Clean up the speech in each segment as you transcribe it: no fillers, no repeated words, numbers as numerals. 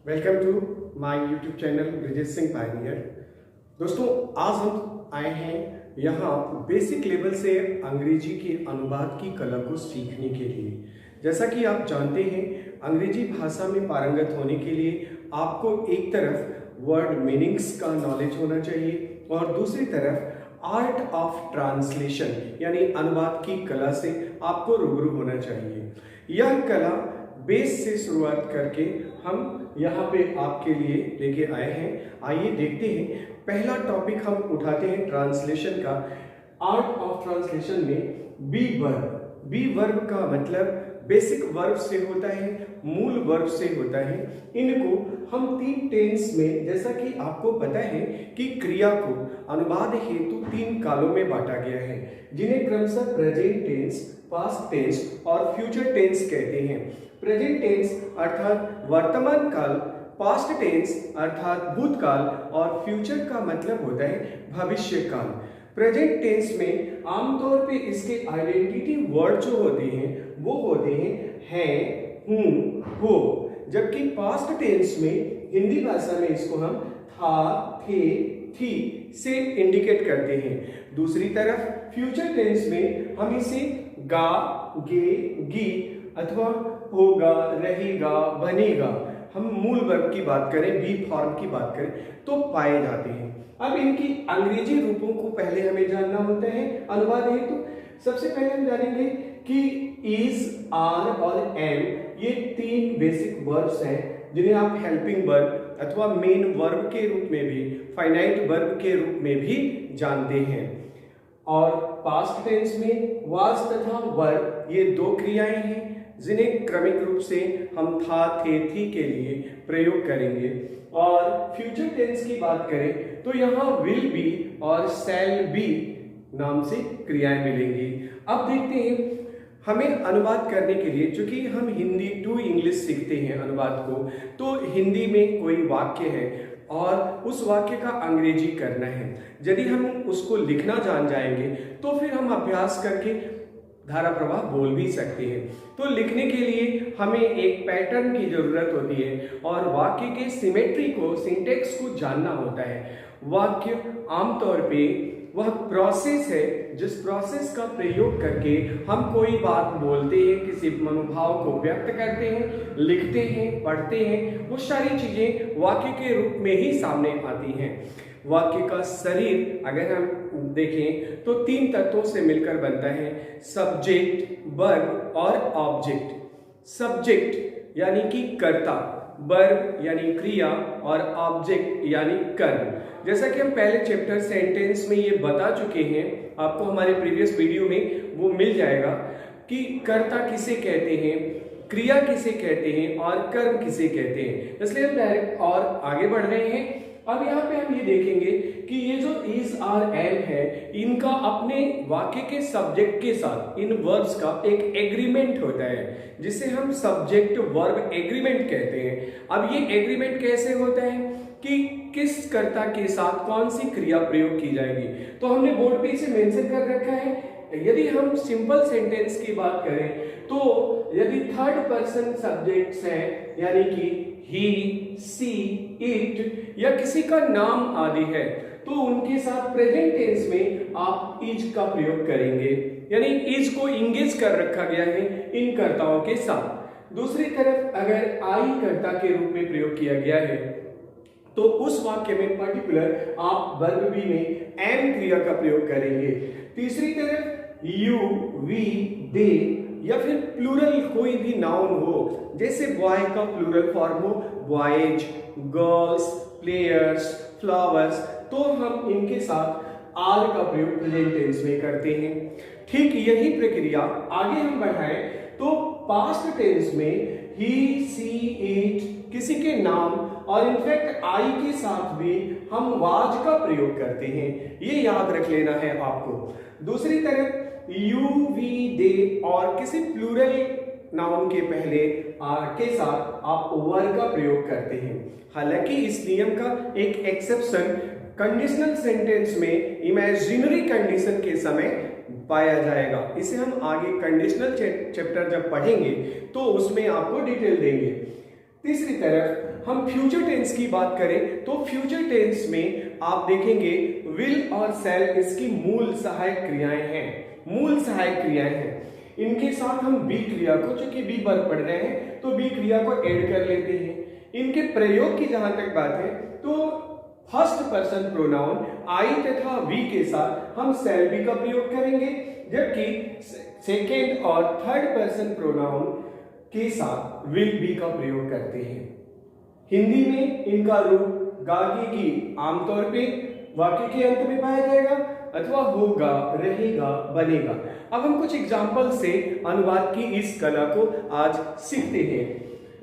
Welcome to my YouTube channel Brijesh Singh Pioneer. दोस्तों, आज हम आए हैं यहाँ बेसिक लेवल से अंग्रेजी के अनुवाद की कला को सीखने के लिए। जैसा कि आप जानते हैं, अंग्रेजी भाषा में पारंगत होने के लिए आपको एक तरफ वर्ड मीनिंग्स का नॉलेज होना चाहिए और दूसरी तरफ आर्ट ऑफ ट्रांसलेशन यानी अनुवाद की कला से आपको रूबरू होना चाहिए। यह कला बेस से शुरुआत करके हम यहाँ पे आपके लिए लेके आए हैं। आइए देखते हैं। पहला टॉपिक हम उठाते हैं ट्रांसलेशन का। आर्ट ऑफ ट्रांसलेशन में बी वर्ब का मतलब बेसिक वर्ब से होता है, मूल वर्ब से होता है। इनको हम तीन टेंस में, जैसा कि आपको पता है कि क्रिया को अनुवाद हेतु तीन कालों में बांटा गया है, जिन्हें क्रमशः प्रेजेंट टेंस, पास्ट टेंस और फ्यूचर टेंस कहते हैं। प्रेजेंट टेंस अर्थात वर्तमान काल, पास्ट टेंस अर्थात भूतकाल और फ्यूचर का मतलब होता है भविष्य काल। प्रेजेंट टेंस में आमतौर पे इसके आइडेंटिटी वर्ड जो होते हैं वो होते हैं, हूं, हो, जबकि पास्ट टेंस में हिंदी भाषा में इसको हम था, थे, थी से इंडिकेट करते हैं। दूसरी तरफ फ्यूचर टेंस में हम इसे गा, गे, गी अथवा होगा, रहेगा, बनेगा, हम मूल वर्ब की बात करें, बी फॉर्म की बात करें तो पाए जाते हैं। अब इनकी अंग्रेजी रूपों को पहले हमें जानना होता है अनुवाद हेतु। सबसे पहले हम जानेंगे कि इज, आर और एम ये तीन बेसिक वर्ब्स हैं, जिन्हें आप हेल्पिंग वर्ब अथवा मेन वर्ब के रूप में भी, फाइनाइट वर्ब के रूप में भी जानते हैं। और पास्ट टेंस में वाज तथा वर ये दो क्रियाएं हैं, जिन्हें क्रमिक रूप से हम था, थे, थी के लिए प्रयोग करेंगे। और फ्यूचर टेंस की बात करें तो यहाँ विल बी और शैल बी नाम से क्रियाएं मिलेंगी। अब देखते हैं, हमें अनुवाद करने के लिए, चूंकि हम हिंदी टू इंग्लिश सीखते हैं अनुवाद को, तो हिंदी में कोई वाक्य है और उस वाक्य का अंग्रेजी करना है। यदि हम उसको लिखना जान जाएंगे तो फिर हम अभ्यास करके धारा प्रवाह बोल भी सकते हैं। तो लिखने के लिए हमें एक पैटर्न की जरूरत होती है और वाक्य के सिमेट्री को, सिंटेक्स को जानना होता है। वाक्य आमतौर पे वह प्रोसेस है जिस प्रोसेस का प्रयोग करके हम कोई बात बोलते हैं, किसी मनोभाव को व्यक्त करते हैं, लिखते हैं, पढ़ते हैं, वो सारी चीजें वाक्य के रूप में ही सामने आती हैं। वाक्य का शरीर अगर हम देखें तो तीन तत्वों से मिलकर बनता है, सब्जेक्ट, वर्ब और ऑब्जेक्ट। सब्जेक्ट यानी कि कर्ता, वर्ब यानी क्रिया और ऑब्जेक्ट यानी कर्म। जैसा कि हम पहले चैप्टर सेंटेंस में ये बता चुके हैं, आपको हमारे प्रीवियस वीडियो में वो मिल जाएगा कि कर्ता किसे कहते हैं, क्रिया किसे कहते हैं और कर्म किसे कहते हैं। इसलिए हम डायरेक्ट और आगे बढ़ रहे हैं। अब यहाँ पे हम ये देखेंगे कि ये जो इज, आर, एम है, इनका अपने वाक्य के सब्जेक्ट के साथ इन वर्ब्स का एक एग्रीमेंट होता है, जिसे हम सब्जेक्ट वर्ब एग्रीमेंट कहते हैं। अब ये एग्रीमेंट कैसे होता है कि किस कर्ता के साथ कौन सी क्रिया प्रयोग की जाएगी, तो हमने बोर्ड पे इसे मेंशन कर रखा है। यदि हम सिंपल सेंटेंस की बात करें तो यदि थर्ड पर्सन सब्जेक्ट्स हैं, यानी कि ही, सी, इट या किसी का नाम आदि है, तो उनके साथ प्रेजेंट टेंस में आप इज का प्रयोग करेंगे, यानी इज को इंगेज कर रखा गया है इन कर्ताओं के साथ। दूसरी तरफ अगर आई कर्ता के रूप में प्रयोग किया गया है तो उस वाक्य में पर्टिकुलर आप वर्ब बी में एम क्रिया का प्रयोग करेंगे। तीसरी तरफ यू, वी, दे या फिर प्लूरल कोई भी नाउन हो, जैसे बॉय का प्लूरल फॉर्म हो बॉयज, गर्ल्स, प्लेयर्स, फ्लावर्स, तो हम इनके साथ आर का प्रयोग प्रेजेंट टेंस में करते हैं। ठीक यही प्रक्रिया आगे हम बढ़ाएं तो पास्ट टेंस में ही, सी, इट किसी के नाम और इनफैक्ट आई के साथ भी हम वाज का प्रयोग करते हैं, ये याद रख लेना है आपको। दूसरी तरफ यू, वी, दे और किसी प्लूरल नाउन के पहले के साथ आप वर का प्रयोग करते हैं। हालांकि इस नियम का एक एक्सेप्शन कंडीशनल सेंटेंस में इमेजिनरी कंडीशन के समय पाया जाएगा। इसे हम आगे कंडीशनल चैप्टर जब पढ़ेंगे तो उसमें आपको डिटेल देंगे। तीसरी तरफ हम फ्यूचर टेंस की बात करें तो फ्यूचर टेंस में आप देखेंगे विल और शैल इसकी मूल सहायक क्रियाएं हैं, मूल सहायक क्रियाएं हैं। इनके साथ हम बी क्रिया को, चूंकि बी वर्ब पढ़ रहे हैं तो बी क्रिया को ऐड कर लेते हैं। इनके प्रयोग की जहां तक बात है तो फर्स्ट पर्सन प्रोनाउन आई तथा वी के साथ हम शैल बी का प्रयोग करेंगे, जबकि सेकेंड और थर्ड पर्सन प्रोनाउन के साथ विल बी का प्रयोग करते हैं। हिंदी में इनका रूप गागी की आमतौर पे वाक्य के अंत में पाया जाएगा अथवा होगा, रहेगा, बनेगा। अब हम कुछ एग्जाम्पल से अनुवाद की इस कला को आज सीखते हैं।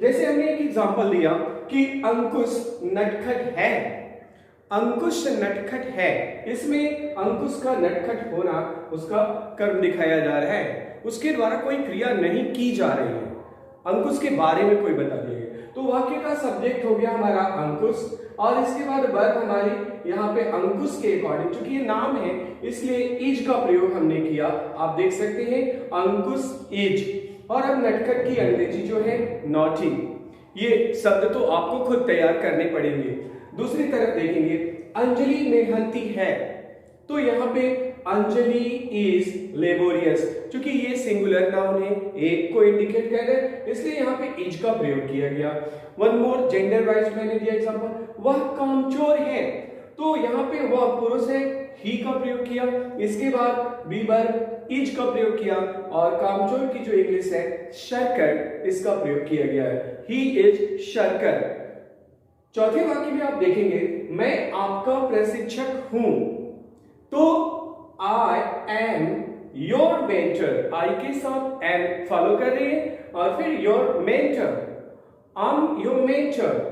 जैसे हमने एक एग्जाम्पल दिया कि अंकुश नटखट है, अंकुश नटखट है, इसमें अंकुश का नटखट होना उसका कर्म दिखाया जा रहा है, उसके द्वारा कोई क्रिया नहीं की जा रही है, अंकुश के बारे में कोई बता दिया। तो वाक्य का सब्जेक्ट हो गया हमारा अंकुश और इसके बाद वर्ब हमारे यहाँ पे अंकुश के अकॉर्डिंग, चूंकि ये नाम है इसलिए इज का प्रयोग हमने किया, आप देख सकते हैं अंकुश इज। और अब नटखट की अंग्रेजी जो है नॉटी, ये शब्द तो आपको खुद तैयार करने पड़ेंगे। दूसरी तरफ देखेंगे अंजलि मेहनती है, तो यहाँ पे अंजलि इज लेबोरियस, क्योंकि ये सिंगुलर नाउन है, एक को इंडिकेट कर रहे हैं, इसलिए यहाँ पे इज का प्रयोग किया गया। वन मोर जेंडर वाइज मैंने दिया एग्जांपल, वह कामचोर है, तो यहाँ पे वह पुरुष है, ही का प्रयोग किया, इसके बाद बी वर्ब इज का प्रयोग किया और कामचोर की जो इंग्लिश है शर्कर, इसका प्रयोग किया गया है, ही इज शर्कर। चौथे वाक्य में आप देखेंगे मैं आपका प्रशिक्षक हूं, तो आई एम योर मेंटर, आई के साथ एम फॉलो कर रही है और फिर your mentor, I am your mentor.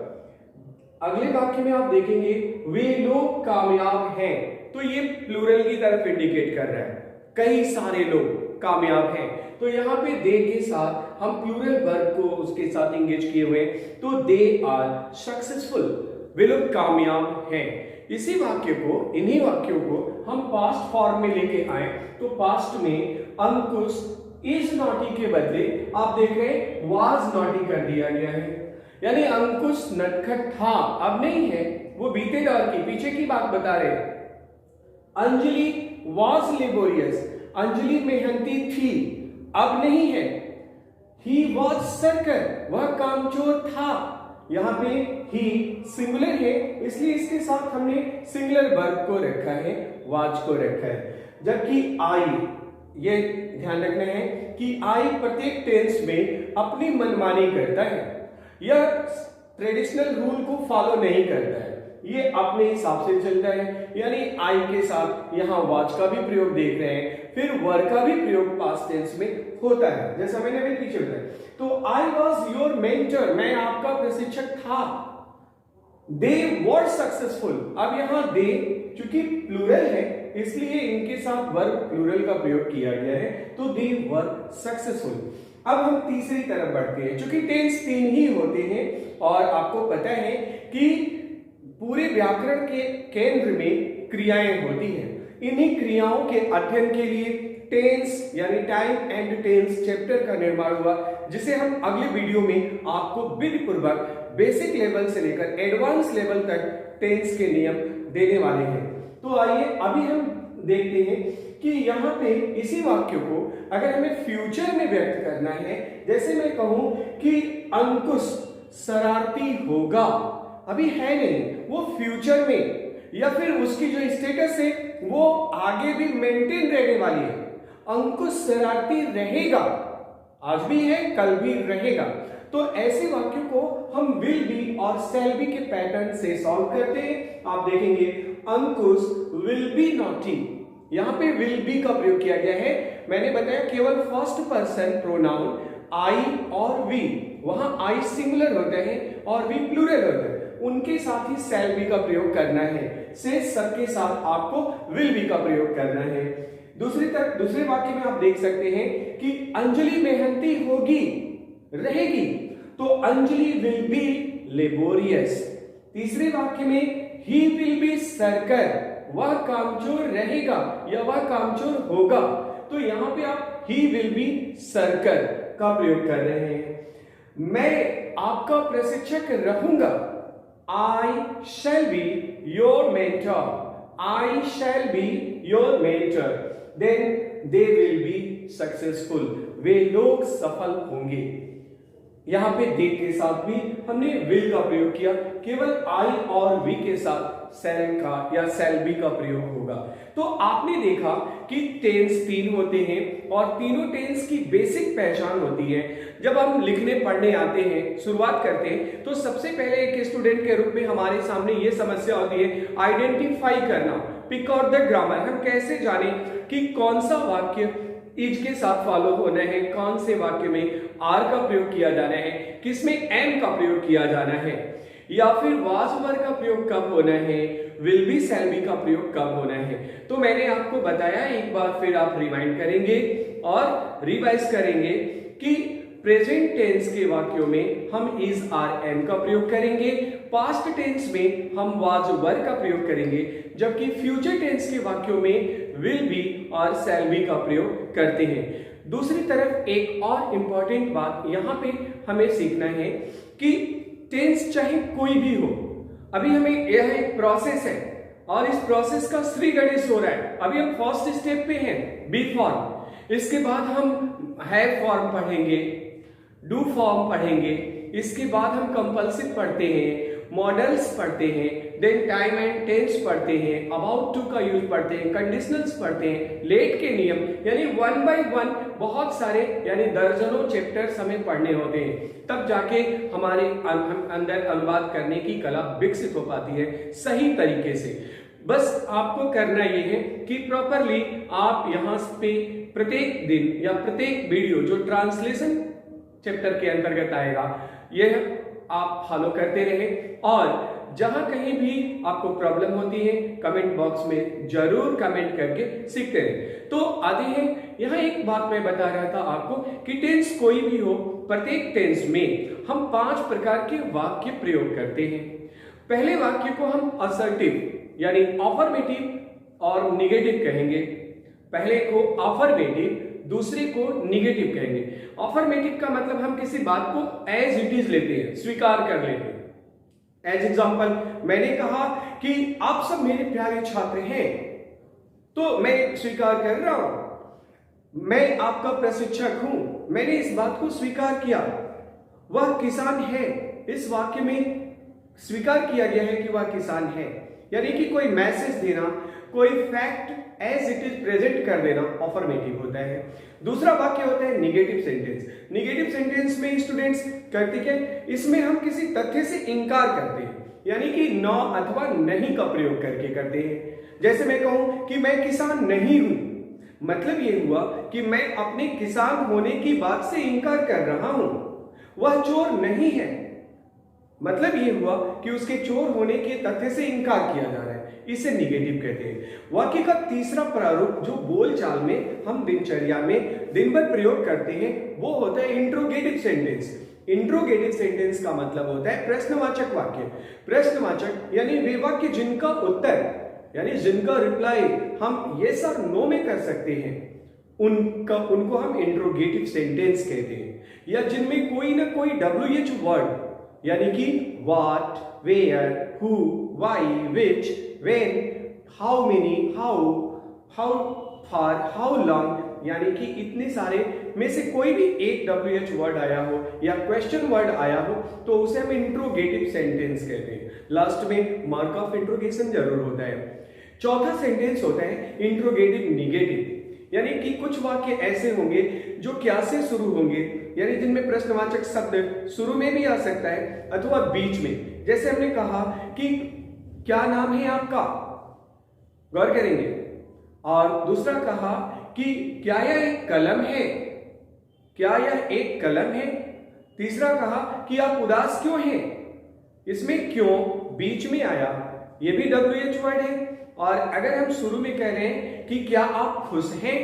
अगले वाक्य में आप देखेंगे वे लोग कामयाब हैं, तो ये प्लूरल की तरफ इंडिकेट कर रहा है, कई सारे लोग कामयाब हैं, तो यहाँ पे दे के साथ हम प्लूरल वर्ब को उसके साथ एंगेज किए हुए, तो दे आर सक्सेसफुल, वे लोग कामयाब हैं। इसी वाक्य को, इन्हीं वाक्यों को हम पास्ट फॉर्म में लेके आए, तो पास्ट में अंकुश इज नॉटी के बदले आप देख रहे हैं वाज नॉटी कर दिया गया है, यानी अंकुश नटखट था, अब नहीं है, वो बीते दौर की, पीछे की बात बता रहे हैं। अंजलि वॉज लेबोरियस, अंजलि मेहनती थी, अब नहीं है। ही वॉज सर्कर, वह कामचोर था, यहां पे ही सिंगुलर है इसलिए इसके साथ हमने सिंगुलर वर्ब को रखा है, वाज को रखा है। जबकि आई, ये ध्यान रखना है कि आई प्रत्येक टेंस में अपनी मनमानी करता है, यह ट्रेडिशनल रूल को फॉलो नहीं करता है, ये अपने हिसाब से चलता है, यानी आई के साथ यहाँ वाज का भी प्रयोग देख रहे हैं, फिर वर का भी प्रयोग पास्ट टेंस में होता है, जैसा मैंने अभी पीछे बताया। तो आई वॉज योर मेंटर, मैं आपका प्रशिक्षक था। दे वर सक्सेसफुल, अब यहाँ दे चूंकि प्लूरल है इसलिए इनके साथ वर्ब प्लूरल का प्रयोग किया गया है, तो दे वर सक्सेसफुल। अब हम तीसरी तरफ बढ़ते हैं, चूंकि टेंस तीन ही होते हैं और आपको पता है कि पूरे व्याकरण के केंद्र में क्रियाएं होती हैं, इन्हीं क्रियाओं के अध्ययन के लिए टेंस यानी टाइम एंड टेंस चैप्टर का निर्माण हुआ, जिसे हम अगले वीडियो में आपको विधि पूर्वक बेसिक लेवल से लेकर एडवांस लेवल तक टेंस के नियम देने वाले हैं। तो आइए अभी हम देखते हैं कि यहाँ पे इसी वाक्य को अगर हमें फ्यूचर में व्यक्त करना है, जैसे मैं कहूं कि अंकुश शरारती होगा, अभी है नहीं, वो फ्यूचर में, या फिर उसकी जो स्टेटस है वो आगे भी मेंटेन रहने वाली है, अंकुश शरारती रहेगा, आज भी है कल भी रहेगा। तो ऐसे वाक्यों को हम विल बी और शैल बी के पैटर्न से सॉल्व करते हैं। आप देखेंगे अंकुश विल बी नॉटी, यहां पे विल बी का प्रयोग किया गया है, मैंने बताया केवल फर्स्ट पर्सन प्रोनाउन आई और वी, वहां आई सिंगुलर होते हैं और वी प्लूरल होते हैं, उनके साथ ही शैल बी का प्रयोग करना है, से सबके साथ आपको विल बी का प्रयोग करना है। दूसरे वाक्य में आप देख सकते हैं कि अंजलि मेहनती होगी, रहेगी, तो अंजलि विल बी लेबोरियस। तीसरे वाक्य में ही विल बी सर्कर, वह कामचोर रहेगा या वह कामचोर होगा, तो यहां पे आप ही विल बी सर्कर का प्रयोग कर रहे हैं। मैं आपका प्रशिक्षक रहूंगा। I shall be your mentor. I shall be your mentor. Then they will be successful. वे लोग सफल होंगे। यहां पे दे के साथ भी हमने विल का प्रयोग किया, केवल आई और वी के साथ शैल का या शैल बी का प्रयोग होगा। तो आपने देखा कि टेंस 3 होते हैं और तीनों टेंस की बेसिक पहचान होती है। जब हम लिखने पढ़ने आते हैं, शुरुआत करते हैं, तो सबसे पहले एक स्टूडेंट के रूप में हमारे सामने ये समस्या होती है आइडेंटिफाई करना, पिक आउट द ग्रामर। हम कैसे जाने कि कौन सा वाक्य इज के साथ फॉलो होना है, कौन से वाक्य में आर का प्रयोग किया जाना है, किसमें एम का प्रयोग किया जाना है, या फिर वाज वर का प्रयोग कब होना है, विल बी शैल बी का प्रयोग कब होना है। तो मैंने आपको बताया, एक बार फिर आप रिमाइंड करेंगे और रिवाइज करेंगे कि प्रेजेंट टेंस के वाक्यों में हम इज आर एम का प्रयोग करेंगे, पास्ट टेंस में हम वाज वर का प्रयोग करेंगे, जबकि फ्यूचर टेंस के वाक्यों में विल बी और शैल बी का प्रयोग करते हैं। दूसरी तरफ एक और इंपॉर्टेंट बात यहां पे हमें सीखना है कि टेंस चाहे कोई भी हो, अभी हमें यह एक प्रोसेस है और इस प्रोसेस का श्री गणेश हो रहा है। अभी हम फर्स्ट स्टेप पे हैं, बी फॉर्म, इसके बाद हम हैव फॉर्म पढ़ेंगे, डू फॉर्म पढ़ेंगे, इसके बाद हम कंपल्सिव पढ़ते हैं, मॉडल्स पढ़ते हैं, देन टाइम एंड टेंस पढ़ते हैं, अबाउट टू का यूज पढ़ते हैं, कंडीशनल्स पढ़ते हैं, लेट के नियम, यानी 1 बाय 1 बहुत सारे यानी दर्जनों चैप्टर्स हमें पढ़ने होते हैं। तब जाके हमारे अंदर अनुवाद करने की कला विकसित हो पाती है सही तरीके से। बस आपको करना ये है कि प्रॉपरली आप यहाँ पे प्रत्येक दिन या प्रत्येक वीडियो जो ट्रांसलेशन चैप्टर के अंतर्गत आएगा, यह आप फॉलो करते रहें और जहां कहीं भी आपको प्रॉब्लम होती है कमेंट बॉक्स में जरूर कमेंट करके सीखते रहें। तो आते हैं, यहां एक बात मैं बता रहा था आपको कि टेंस कोई भी हो, प्रत्येक टेंस में हम 5 प्रकार के वाक्य प्रयोग करते हैं। पहले वाक्य को हम असर्टिव यानी अफर्मेटिव और निगेटिव कहेंगे। पहले को अफर्मेटिव, दूसरे को निगेटिव कहेंगे। अफर्मेटिव का मतलब हम किसी बात को एज इट इज लेते हैं, स्वीकार कर लेते हैं। एज एग्जाम्पल मैंने कहा कि आप सब मेरे प्यारे छात्र हैं, तो मैं स्वीकार कर रहा हूं, मैं आपका प्रशिक्षक हूं, मैंने इस बात को स्वीकार किया। वह किसान है, इस वाक्य में स्वीकार किया गया है कि वह किसान है, यानी कि कोई मैसेज देना, कोई fact as it is present कर देना अफर्मेटिव होता है। दूसरा वाक्य होता है निगेटिव सेंटेंस। निगेटिव सेंटेंस में स्टूडेंट्स करते क्या, इसमें हम किसी तथ्य से इंकार करते हैं, यानी कि न अथवा नहीं का प्रयोग करके करते हैं। जैसे मैं कहूं कि मैं किसान नहीं हूं, मतलब ये हुआ कि मैं अपने किसान होने की बात से इंकार कर रहा हूं। वह चोर नहीं है, मतलब ये हुआ कि उसके चोर होने के तथ्य से इंकार किया जा रहा है, इसे निगेटिव कहते हैं। वाक्य का तीसरा प्रारूप जो बोलचाल में हम दिनचर्या में दिन भर प्रयोग करते हैं वो होता है इंट्रोगेटिव सेंटेंस। इंट्रोगेटिव सेंटेंस का मतलब होता है प्रश्नवाचक वाक्य। प्रश्नवाचक यानी वे वाक्य जिनका उत्तर यानी जिनका रिप्लाई हम यस और नो में कर सकते हैं, उनको हम इंट्रोगेटिव सेंटेंस कहते हैं। या जिनमें कोई ना कोई WH वर्ड यानी कि what, where, who, why, which, when, how many, how far, how long, यानी कि इतने सारे में से कोई भी एक WH वर्ड आया हो या क्वेश्चन वर्ड आया हो तो उसे हम इंट्रोगेटिव सेंटेंस कहते हैं। लास्ट में मार्क ऑफ इंट्रोगेशन जरूर होता है। चौथा सेंटेंस होता है इंट्रोगेटिव निगेटिव, यानी कि कुछ वाक्य ऐसे होंगे जो क्या से शुरू होंगे, यानी जिनमें प्रश्नवाचक शब्द शुरू में भी आ सकता है अथवा बीच में। जैसे हमने कहा कि क्या नाम है आपका, गौर करेंगे। और दूसरा कहा कि क्या यह एक कलम है, क्या यह एक कलम है। तीसरा कहा कि आप उदास क्यों हैं, इसमें क्यों बीच में आया, यह भी WH वर्ड है। और अगर हम शुरू में कह रहे हैं कि क्या आप खुश हैं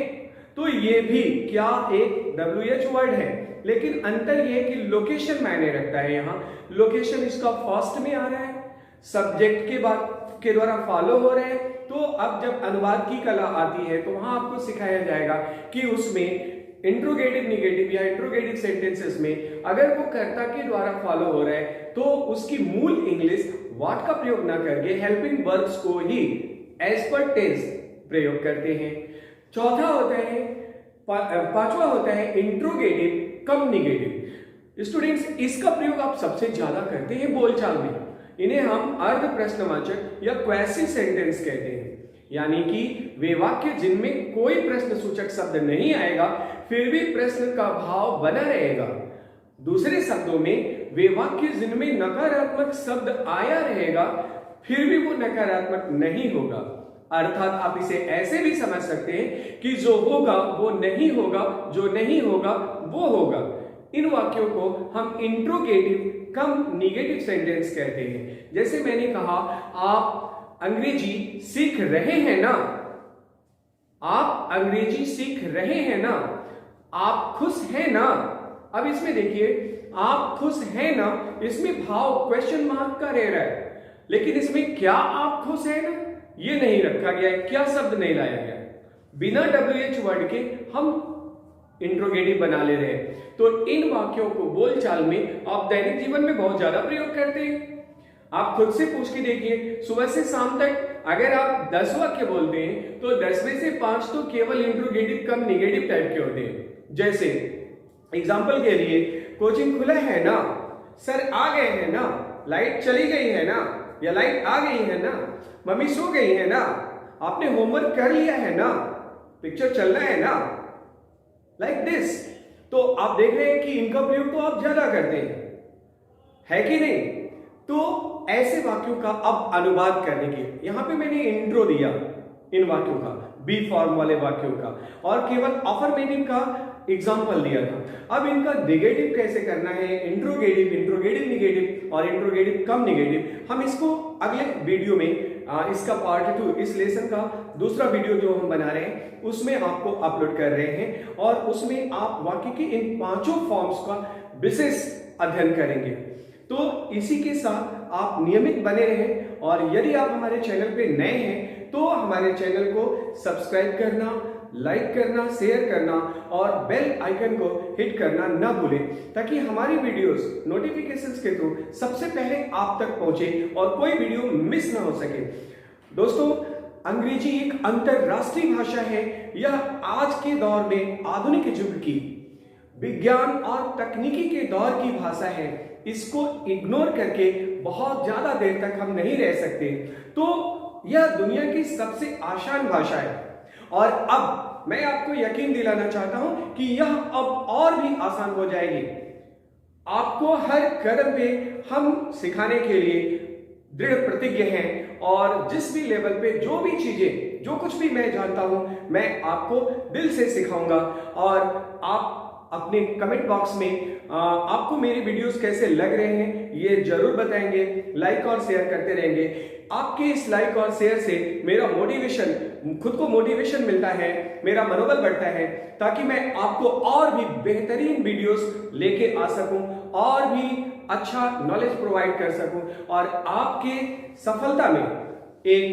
तो ये भी क्या एक WH वर्ड है, लेकिन अंतर यह है कि लोकेशन मायने रखता है। यहाँ लोकेशन इसका फर्स्ट में आ रहा है, सब्जेक्ट के द्वारा फॉलो हो रहे हैं। तो अब जब अनुवाद की कला आती है तो वहां आपको सिखाया जाएगा कि उसमें इंट्रोगेटिव निगेटिव या इंट्रोगेटिव सेंटेंसेस में अगर वो कर्ता के द्वारा फॉलो हो रहा है तो उसकी मूल इंग्लिश व्हाट का प्रयोग ना करके हेल्पिंग वर्ब्स को ही एज पर टेंस प्रयोग करते हैं। चौथा होता है पांचवा होता है इंट्रोगेटिव कम निगेटिव। स्टूडेंट्स, इसका प्रयोग आप सबसे ज्यादा करते हैं बोलचाल में। इन्हें हम अर्ध प्रश्नवाचक या क्वेश्चन सेंटेंस कहते हैं, यानी कि वे वाक्य जिनमें कोई प्रश्न सूचक शब्द नहीं आएगा फिर भी प्रश्न का भाव बना रहेगा। दूसरे शब्दों में वे वाक्य जिनमें नकारात्मक शब्द आया रहेगा फिर भी वो नकारात्मक नहीं होगा। अर्थात आप इसे ऐसे भी समझ सकते हैं कि जो होगा वो नहीं होगा, जो नहीं होगा वो होगा। इन वाक्यों को हम इंट्रोगेटिव कम निगेटिव सेंटेंस कहते हैं। जैसे मैंने कहा, आप अंग्रेजी सीख रहे हैं ना, आप अंग्रेजी सीख रहे हैं ना, आप खुश हैं ना। अब इसमें देखिए, आप खुश हैं ना, इसमें भाव क्वेश्चन मार्क का रह रहा है, लेकिन इसमें क्या आप खुश हैं ना ये नहीं रखा गया है, क्या शब्द नहीं लाया गया। बिना WH वर्ड के हम इंट्रोगेटिव बना ले रहे हैं। तो इन वाक्यों को बोलचाल में आप दैनिक जीवन में बहुत ज्यादा प्रयोग करते हैं। आप खुद से पूछ के देखिए, सुबह से शाम तक अगर आप 10 वाक्य बोलते हैं तो 10 में से 5 तो केवल इंट्रोगेटिव कम निगेटिव टाइप के होते हैं। जैसे एग्जाम्पल के लिए, कोचिंग खुला है ना, सर आ गए हैं ना, लाइट चली गई है ना, या लाइट आ गई है ना, मम्मी सो गई है ना, आपने होमवर्क कर लिया है ना, पिक्चर चल रहा है ना, लाइक दिस। तो आप देख रहे हैं कि इनका प्रयोग तो आप ज्यादा करते हैं, है कि नहीं। तो ऐसे वाक्यों का अब अनुवाद करने के, यहां पे मैंने इंट्रो दिया इन वाक्यों का, बी फॉर्म वाले वाक्यों का, और केवल अफर्मेटिव का एग्जाम्पल दिया था। अब इनका निगेटिव कैसे करना है, इंट्रोगेटिव, इंट्रोगेटिव निगेटिव और इंट्रोगेटिव कम निगेटिव, हम इसको अगले वीडियो में इसका पार्ट 2, इस लेसन का दूसरा वीडियो जो हम बना रहे हैं उसमें आपको अपलोड कर रहे हैं, और उसमें आप वाक्य के इन 5 फॉर्म्स का विशेष अध्ययन करेंगे। तो इसी के साथ आप नियमित बने रहें, और यदि आप हमारे चैनल पे नए हैं तो हमारे चैनल को सब्सक्राइब करना, लाइक करना, शेयर करना और बेल आइकन को हिट करना ना भूलें, ताकि हमारी वीडियोस नोटिफिकेशंस के थ्रू सबसे पहले आप तक पहुंचे और कोई वीडियो मिस ना हो सके। दोस्तों, अंग्रेजी एक अंतरराष्ट्रीय भाषा है। यह आज के दौर में आधुनिक युग की विज्ञान और तकनीकी के दौर की भाषा है। इसको इग्नोर करके बहुत ज्यादा देर तक हम नहीं रह सकते। तो यह दुनिया की सबसे आसान भाषा है, और अब मैं आपको यकीन दिलाना चाहता हूं कि यह अब और भी आसान हो जाएगी। आपको हर कदम पे हम सिखाने के लिए दृढ़ प्रतिज्ञ हैं, और जिस भी लेवल पे जो भी चीजें, जो कुछ भी मैं जानता हूं, मैं आपको दिल से सिखाऊंगा। और आप अपने कमेंट बॉक्स में आपको मेरी वीडियोस कैसे लग रहे हैं ये जरूर बताएंगे, लाइक और शेयर करते रहेंगे। आपके इस लाइक और शेयर से मेरा मोटिवेशन, खुद को मोटिवेशन मिलता है, मेरा मनोबल बढ़ता है, ताकि मैं आपको और भी बेहतरीन वीडियोस लेके आ सकूं और भी अच्छा नॉलेज प्रोवाइड कर सकूं, और आपके सफलता में एक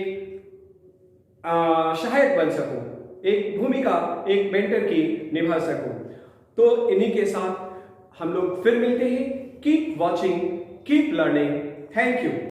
सहायक बन सकूं, एक भूमिका एक मेंटर की निभा सकूं। तो इन्हीं के साथ हम लोग फिर मिलते हैं। Keep watching, keep learning. Thank you.